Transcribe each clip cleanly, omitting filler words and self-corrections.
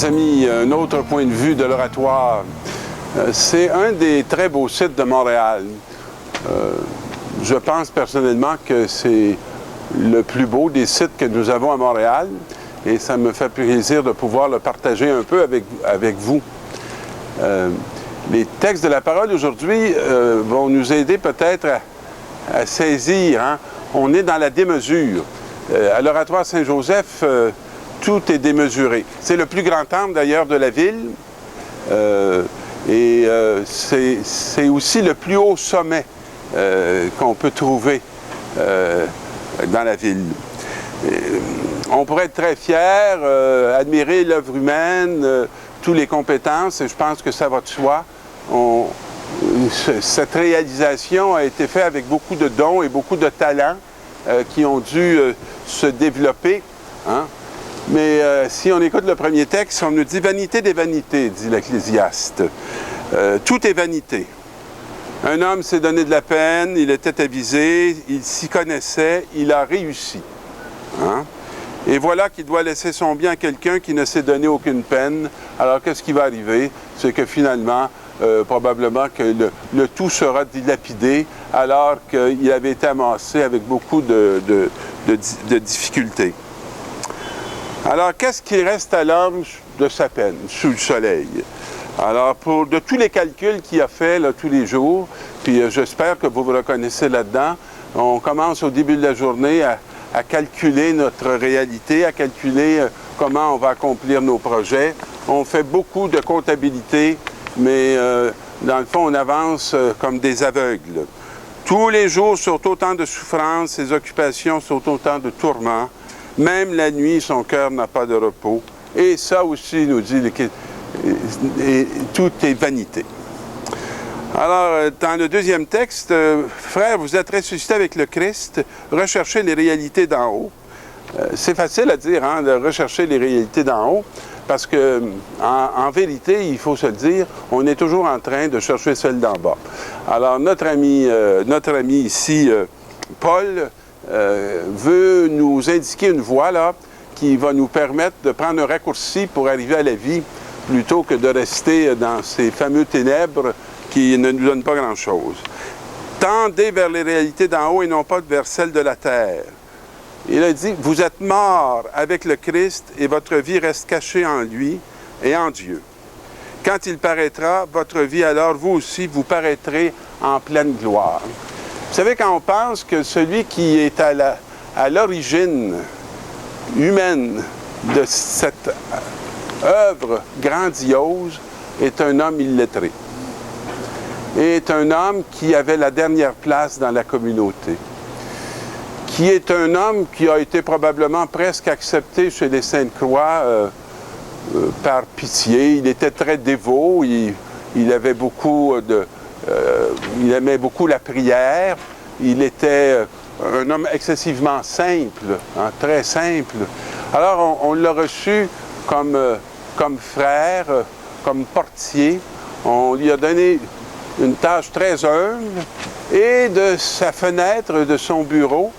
Mes amis, un autre point de vue de l'Oratoire, c'est un des très beaux sites de Montréal. Je pense personnellement que c'est le plus beau des sites que nous avons à Montréal et ça me fait plaisir de pouvoir le partager un peu avec vous. Les textes de la parole aujourd'hui vont nous aider peut-être à saisir. Hein? On est dans la démesure. À l'Oratoire Saint-Joseph, tout est démesuré. C'est le plus grand temple d'ailleurs de la ville et c'est aussi le plus haut sommet qu'on peut trouver dans la ville. On pourrait être très fier, admirer l'œuvre humaine, toutes les compétences, et je pense que ça va de soi. Cette réalisation a été faite avec beaucoup de dons et beaucoup de talents qui ont dû se développer. Hein? Mais si on écoute le premier texte, on nous dit « vanité des vanités », dit l'Ecclésiaste. Tout est vanité. Un homme s'est donné de la peine, il était avisé, il s'y connaissait, il a réussi. Hein? Et voilà qu'il doit laisser son bien à quelqu'un qui ne s'est donné aucune peine. Alors qu'est-ce qui va arriver? C'est que finalement, probablement que le tout sera dilapidé alors qu'il avait été amassé avec beaucoup de difficultés. Alors, qu'est-ce qui reste à l'homme de sa peine, sous le soleil? Alors, de tous les calculs qu'il a fait là, tous les jours, puis j'espère que vous vous reconnaissez là-dedans, on commence au début de la journée à calculer notre réalité, à calculer comment on va accomplir nos projets. On fait beaucoup de comptabilité, mais dans le fond, on avance comme des aveugles. Tous les jours sont autant de souffrances, ses occupations sont autant de tourments. Même la nuit, son cœur n'a pas de repos. Et ça aussi, nous dit, tout est vanité. Alors, dans le deuxième texte, frères, vous êtes ressuscités avec le Christ, recherchez les réalités d'en haut. C'est facile à dire, hein, de rechercher les réalités d'en haut, parce que, en vérité, il faut se le dire, on est toujours en train de chercher celle d'en bas. Alors, notre ami ici, Paul, veut nous indiquer une voie là, qui va nous permettre de prendre un raccourci pour arriver à la vie, plutôt que de rester dans ces fameux ténèbres qui ne nous donnent pas grand-chose. Tendez vers les réalités d'en haut et non pas vers celles de la terre. Il a dit, vous êtes morts avec le Christ et votre vie reste cachée en lui et en Dieu. Quand il paraîtra, votre vie, alors vous aussi, vous paraîtrez en pleine gloire. Vous savez, quand on pense que celui qui est à l'origine humaine de cette œuvre grandiose est un homme illettré, est un homme qui avait la dernière place dans la communauté, qui est un homme qui a été probablement presque accepté chez les Saintes-Croix par pitié. Il était très dévot, il avait beaucoup il aimait beaucoup la prière, il était un homme excessivement simple, hein, très simple. Alors on l'a reçu comme frère, comme portier. On lui a donné une tâche très humble et de sa fenêtre, de son bureau,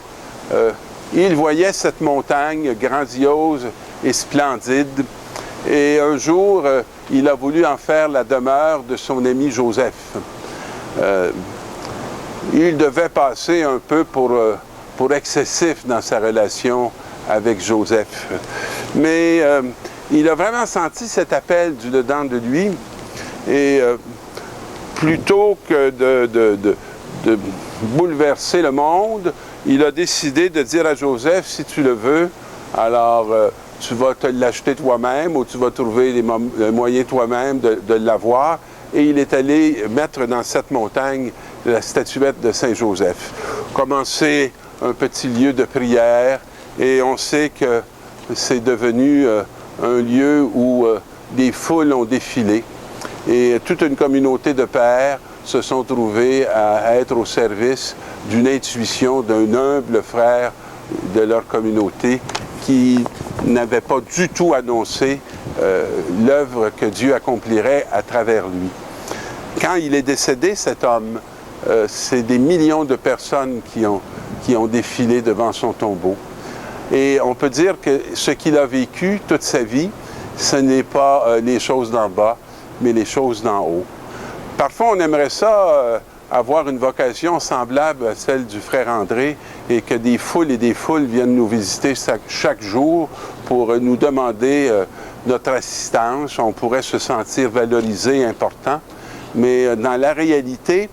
il voyait cette montagne grandiose et splendide. Et un jour, il a voulu en faire la demeure de son ami Joseph. Il devait passer un peu pour excessif dans sa relation avec Joseph. Mais il a vraiment senti cet appel du dedans de lui et plutôt que de bouleverser le monde, il a décidé de dire à Joseph, si tu le veux, alors tu vas te l'acheter toi-même ou tu vas trouver les moyens toi-même de l'avoir. Et il est allé mettre dans cette montagne la statuette de Saint-Joseph. Commencer un petit lieu de prière et on sait que c'est devenu un lieu où des foules ont défilé et toute une communauté de pères se sont trouvés à être au service d'une intuition d'un humble frère de leur communauté qui n'avait pas du tout annoncé l'œuvre que Dieu accomplirait à travers lui. Quand il est décédé, cet homme, c'est des millions de personnes qui ont défilé devant son tombeau. Et on peut dire que ce qu'il a vécu toute sa vie, ce n'est pas les choses d'en bas, mais les choses d'en haut. Parfois, on aimerait ça, avoir une vocation semblable à celle du frère André et que des foules et des foules viennent nous visiter chaque jour pour nous demander notre assistance. On pourrait se sentir valorisé, important, mais dans la réalité,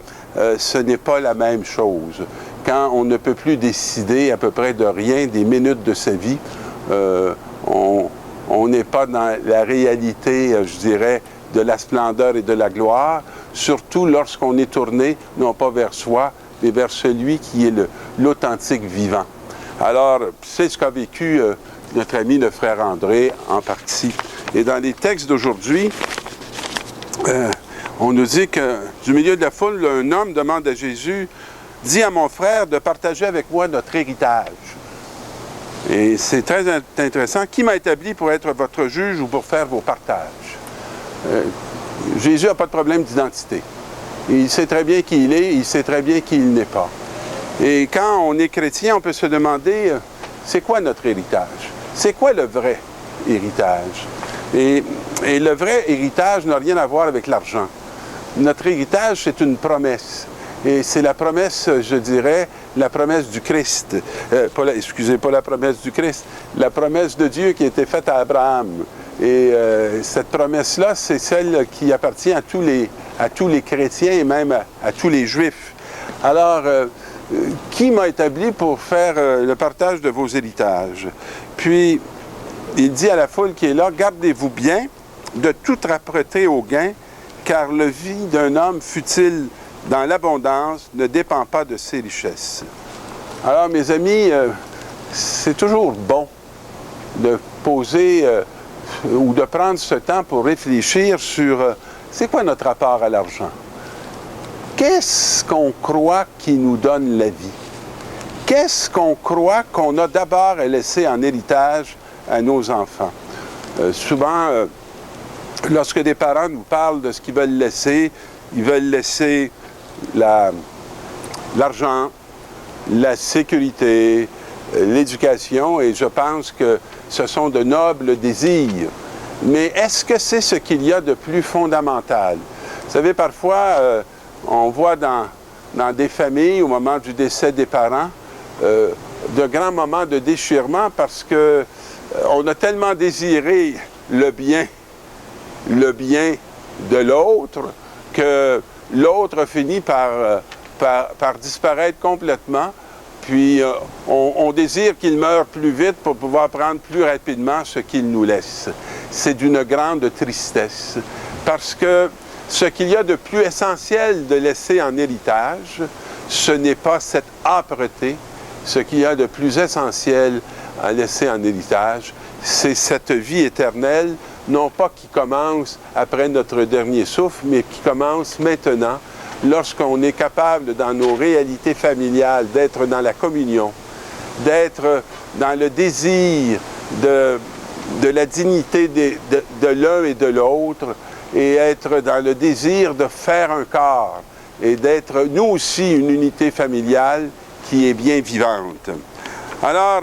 ce n'est pas la même chose. Quand on ne peut plus décider à peu près de rien, des minutes de sa vie, on n'est pas dans la réalité, je dirais, de la splendeur et de la gloire, surtout lorsqu'on est tourné, non pas vers soi, mais vers celui qui est l'authentique vivant. Alors, c'est ce qu'a vécu notre ami le frère André en partie. Et dans les textes d'aujourd'hui, on nous dit que du milieu de la foule, un homme demande à Jésus, « Dis à mon frère de partager avec moi notre héritage. » Et c'est très intéressant. Qui m'a établi pour être votre juge ou pour faire vos partages? Jésus n'a pas de problème d'identité. Il sait très bien qui il est, il sait très bien qui il n'est pas. Et quand on est chrétien, on peut se demander, c'est quoi notre héritage? C'est quoi le vrai héritage? Et le vrai héritage n'a rien à voir avec l'argent. Notre héritage, c'est une promesse. Et c'est la promesse, je dirais, la promesse du Christ. Pas la promesse du Christ, la promesse de Dieu qui a été faite à Abraham. Et cette promesse-là, c'est celle qui appartient à tous les chrétiens et même à tous les Juifs. Alors, qui m'a établi pour faire le partage de vos héritages? Puis, il dit à la foule qui est là, « Gardez-vous bien de toute âpreté au gain, car la vie d'un homme, fût-il dans l'abondance, ne dépend pas de ses richesses. » Alors, mes amis, c'est toujours bon de poser ou de prendre ce temps pour réfléchir sur c'est quoi notre rapport à l'argent? Qu'est-ce qu'on croit qui nous donne la vie? Qu'est-ce qu'on croit qu'on a d'abord à laisser en héritage à nos enfants? Souvent, lorsque des parents nous parlent de ce qu'ils veulent laisser, ils veulent laisser l'argent, la sécurité, l'éducation, et je pense que ce sont de nobles désirs. Mais est-ce que c'est ce qu'il y a de plus fondamental? Vous savez, parfois, on voit dans des familles, au moment du décès des parents, de grands moments de déchirement parce que on a tellement désiré le bien de l'autre que l'autre finit par disparaître complètement. Puis on désire qu'il meure plus vite pour pouvoir prendre plus rapidement ce qu'il nous laisse. C'est d'une grande tristesse parce que ce qu'il y a de plus essentiel de laisser en héritage, ce n'est pas cette âpreté. Ce qu'il y a de plus essentiel à laisser en héritage, c'est cette vie éternelle, non pas qui commence après notre dernier souffle, mais qui commence maintenant, lorsqu'on est capable, dans nos réalités familiales, d'être dans la communion, d'être dans le désir de la dignité de l'un et de l'autre, et être dans le désir de faire un corps, et d'être, nous aussi, une unité familiale qui est bien vivante. Alors,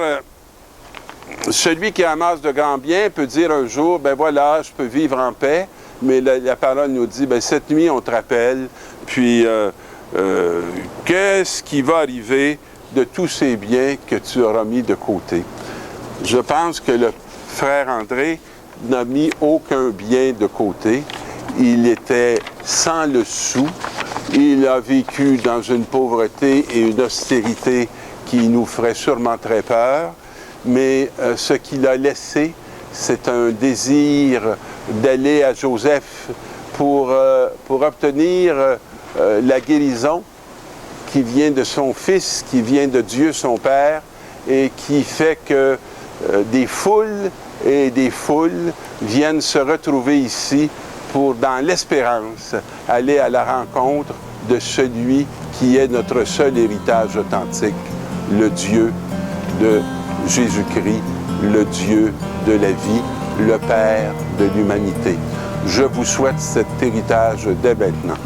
celui qui amasse de grands biens peut dire un jour, ben voilà, je peux vivre en paix, mais la parole nous dit, ben cette nuit, on te rappelle, puis qu'est-ce qui va arriver de tous ces biens que tu auras mis de côté? Je pense que le frère André n'a mis aucun bien de côté. Il était sans le sou. Il a vécu dans une pauvreté et une austérité qui nous ferait sûrement très peur. Mais ce qu'il a laissé, c'est un désir d'aller à Joseph pour obtenir la guérison qui vient de son Fils, qui vient de Dieu son Père, et qui fait que des foules et des foules viennent se retrouver ici pour, dans l'espérance, aller à la rencontre de celui qui est notre seul héritage authentique, le Dieu de Jésus-Christ, le Dieu de la vie, le Père de l'humanité. Je vous souhaite cet héritage dès maintenant.